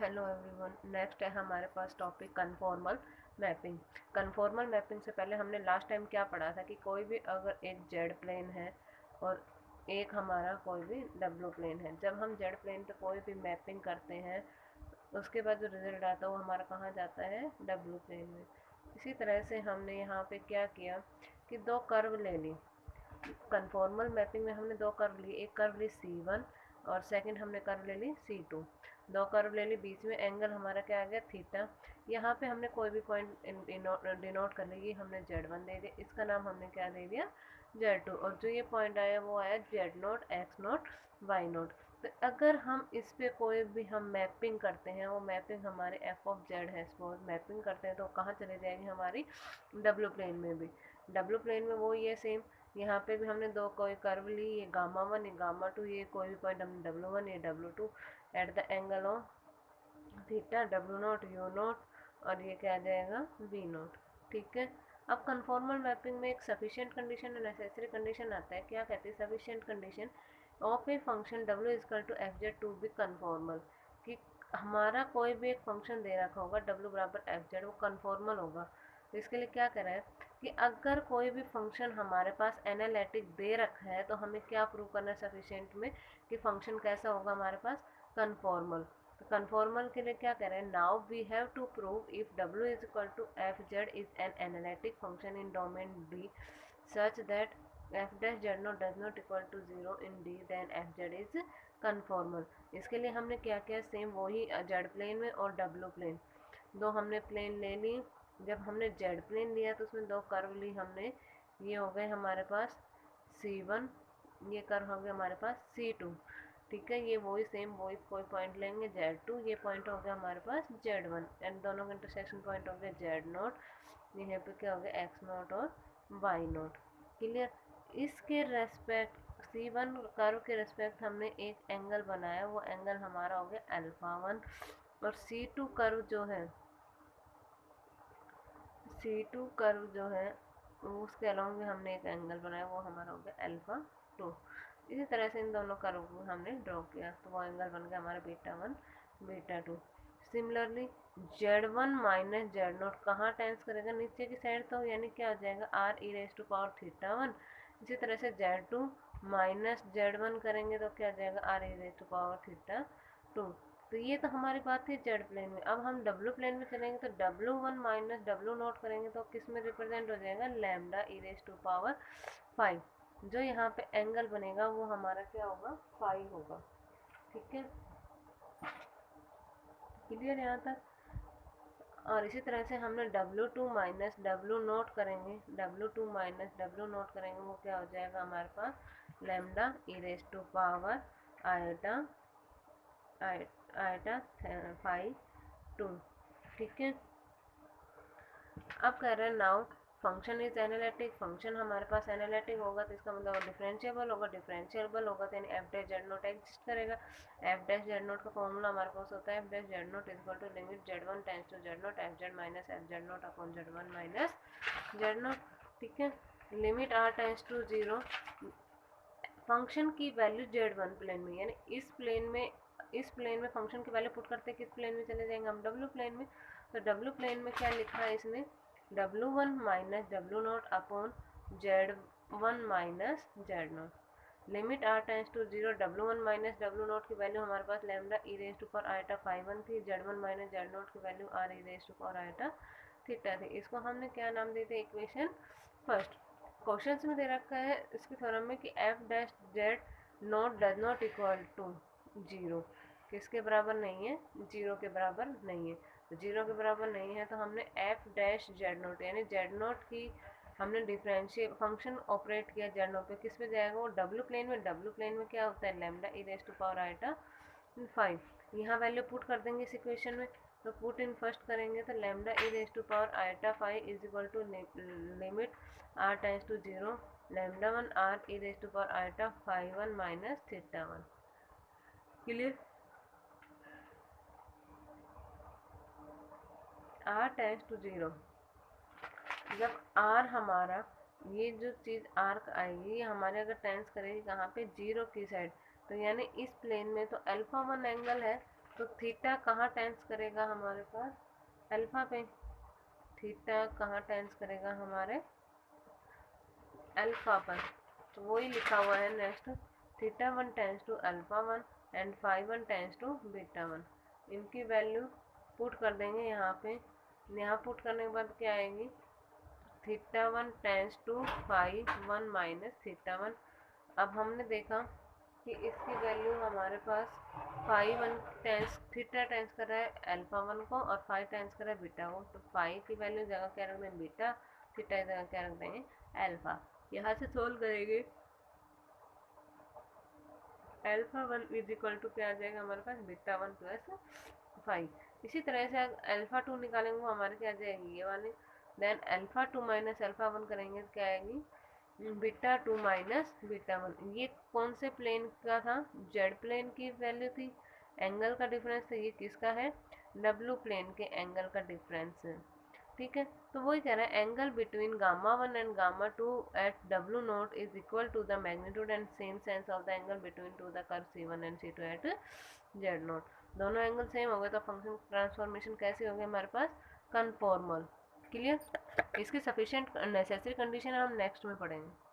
Hello everyone, next है हमारे पास topic conformal mapping. Conformal mapping से पहले हमने लास्ट टाइम क्या पढ़ा था कि कोई भी अगर एक जेड प्लेन है और एक हमारा कोई भी डब्ल्यू प्लेन है, जब हम जेड प्लेन पे कोई भी मैपिंग करते हैं उसके बाद जो रिजल्ट आता है वो हमारा कहाँ जाता है, डब्ल्यू प्लेन में। इसी तरह से हमने यहाँ पे क्या किया कि दो कर्व ले ली। कन्फॉर्मल मैपिंग में हमने दो कर्व ली, एक कर्व ली C1 और सेकंड हमने कर्व ले ली C2। दो कर्व ले ली, बीच में एंगल हमारा क्या आ गया, थीटा। यहाँ पे हमने कोई भी पॉइंट डिनोट कर ली, हमने Z1 दे दिया, इसका नाम हमने क्या दे दिया, Z2। और जो ये पॉइंट आया वो आया Z0, X0, Y0। तो अगर हम इस पे कोई भी हम मैपिंग करते हैं, वो मैपिंग हमारे f ऑफ z है, सपोज मैपिंग करते हैं तो कहाँ चले जाएगी, हमारी डब्ल्यू प्लेन में भी। डब्ल्यू प्लेन में वो ये सेम, यहाँ पे भी हमने दो कोई कर्व ली, ये गामा 1 ये गामा 2, ये कोई भी पॉइंट हमने W1 ये W2 at the angle of theta, W0 U0 और ये क्या आ जाएगा, V0। ठीक है। अब कन्फॉर्मल मैपिंग में एक सफिशिएंट कंडीशन और नेसेसरी कंडीशन आता है। क्या कहती है sufficient condition, of a function W equal to fz to be conformal, कि हमारा कोई भी एक फंक्शन दे रखा होगा W बराबर fz, वो कन्फॉर्मल होगा। तो इसके लिए क्या करें है कि अगर कोई भी फंक्शन हमारे पास एनालिटिक दे रखा है तो हमें क्या प्रूव करना है सफिशिएंट में, कि फंक्शन कैसा होगा हमारे पास, कन्फॉर्मल। तो कन्फॉर्मल के लिए क्या करें, now we have to prove if W is equal to fz is an analytic function in domain D such that f dash z not does not equal to 0 in D, then fz is conformal. इसके लिए हमने क्या किया, same वही Z plane में और W plane, दो हमने प्लेन ले ली। जब हमने जेड प्लेन लिया तो उसमें दो कर्व ली हमने, ये हो गए हमारे पास C1, ये कर्व हो गया हमारे पास C2। ठीक है, ये वही सेम वही कोई पॉइंट लेंगे Z2, ये पॉइंट हो गया हमारे पास Z1 एंड दोनों का इंटरसेक्शन पॉइंट हो गया Z0, यहाँ पे क्या हो गया X0 और Y0। क्लियर। इसके रेस्पेक्ट C1 कर्व के रेस्पेक्ट हमने एक एंगल बनाया, वो एंगल हमारा हो गया α1। और C2 कर्व जो है, C2 कर्व जो है उसके अलोंग भी हमने एक एंगल बनाया, वो हमारा हो गया α2। इसी तरह से इन दोनों कर्व को हमने ड्रॉ किया तो वो एंगल बन गया हमारा β1 β2। सिमिलरली Z1 माइनस Z0 कहाँ टाइम्स करेगा, नीचे की साइड, तो यानी क्या हो जाएगा r e⁻θ1। इसी तरह से Z2 माइनस Z1 करेंगे तो क्या हो जाएगा r e⁻θ2। तो ये तो हमारी बात थी जेड प्लेन में। अब हम डब्ल्यू प्लेन में चलेंगे तो W1 माइनस W0 करेंगे तो किस में रिप्रेजेंट हो जाएगा, लैम्डा e⁻5। जो यहाँ पे एंगल बनेगा वो हमारा क्या होगा, फाई होगा। ठीक है, क्लियर यहाँ तक। और इसी तरह से हमने W2 माइनस W0 करेंगे, W2 माइनस W0 करेंगे, वो क्या हो जाएगा हमारे पास लैम्डा e⁻5/2। ठीक है। अब कह रहे हैं now function is analytic, function हमारे पास एनालिटिक होगा तो इसका मतलब डिफरेंशिएबल होगा, डिफरेंशिएबल होगा तो यानी f dash z naught exist करेगा। एफ डैश जेड नोट का फॉर्मूला हमारे पास होता है f dash z naught equal to limit Z1 tends to Z0 f z minus f z naught upon Z1 minus z naught. ठीक है, limit r tends to 0, function की value Z1 plane में, यानी इस प्लेन में function की value put करते किस प्लेन में चले जाएंगे हम, डब्ल्यू प्लेन में। तो डब्ल्यू प्लेन में क्या लिखा है इसने, W1 minus W0 upon Z1 minus Z0। Limit r tends to 0, W1 minus W0 की वैल्यू हमारे पास लैम्डा e⁻φ1 थी, Z1 माइनस Z0 की वैल्यू r e⁻θ थी। इसको हमने क्या नाम देते हैं, इक्वेशन फर्स्ट। क्वेश्चन में दे रखा है इसके थ्योरम में कि f dash z naught does not equal to 0, किसके बराबर नहीं है, 0 के बराबर नहीं है। तो 0 के बराबर नहीं है तो हमने एफ डैश जेड नोट यानी जेड नोट की हमने डिफरेंशियल फंक्शन ऑपरेट किया जेड नोट पे, किस पे जाएगा वो, डब्ल्यू प्लेन में। डब्ल्यू प्लेन में क्या होता है, लैम्डा e⁻φ। यहाँ वैल्यू पुट कर देंगे इस इक्वेशन में, तो पुट इन फर्स्ट करेंगे तो lambda e⁻φ is equal to limit r tends to 0 λ1 r e⁻φ1 minus θ1। Clear. r tends to 0, जब r हमारा ये जो चीज़ r आएगी ये हमारे अगर टेंस करेगी कहाँ पे, 0 की साइड, तो यानी इस प्लेन में तो α1 एंगल है तो थीटा कहाँ टेंस करेगा हमारे पास, अल्फा पे। थीटा कहाँ टेंस करेगा, हमारे अल्फा पर। तो वही लिखा हुआ है next, theta 1 tends to alpha 1 and phi 1 tends to beta 1। इनकी वैल्यू पुट कर देंगे यहाँ पे। यहाँ पुट करने के बाद क्या आएगी, theta 1 tends to phi 1 minus theta 1। अब हमने देखा कि इसकी वैल्यू हमारे पास फाई 1 टेंस, थीटा टेंस कर रहा है अल्फा 1 को और फाई टेंस कर रहा है बीटा को। तो फाई की वैल्यू जगह क्या रख देंगे बीटा, थीटा जगह क्या रख देंगे अल्फा। यहाँ से सोल्व करेंगे, अल्फा 1 इज इक्वल टू क्या आ जाएगा हमारे पास, बीटा 1 प्लस फाइव। इसी तरह से अल्फा 2 निकालेंगे वो हमारे क्या आ जाएगी ये वाली। देन अल्फा 2 माइनस अल्फा 1 करेंगे तो क्या आएगी, बीटा 2 माइनस बीटा 1। ये कौन से प्लेन का था, जेड प्लेन की वैल्यू थी, एंगल का डिफरेंस। तो ये किसका है, डब्ल्यू प्लेन के एंगल का डिफरेंस है। ठीक है, तो वही कह रहा है angle between gamma 1 and gamma 2 at W naught is equal to the magnitude and same sense of the angle between two the curve C1 and C2 at z naught. दोनों एंगल सेम हो गए तो function transformation कैसी हो गई हमारे पास, conformal. Clear, इसकी sufficient necessary condition हम नेक्स्ट में पढ़ेंगे।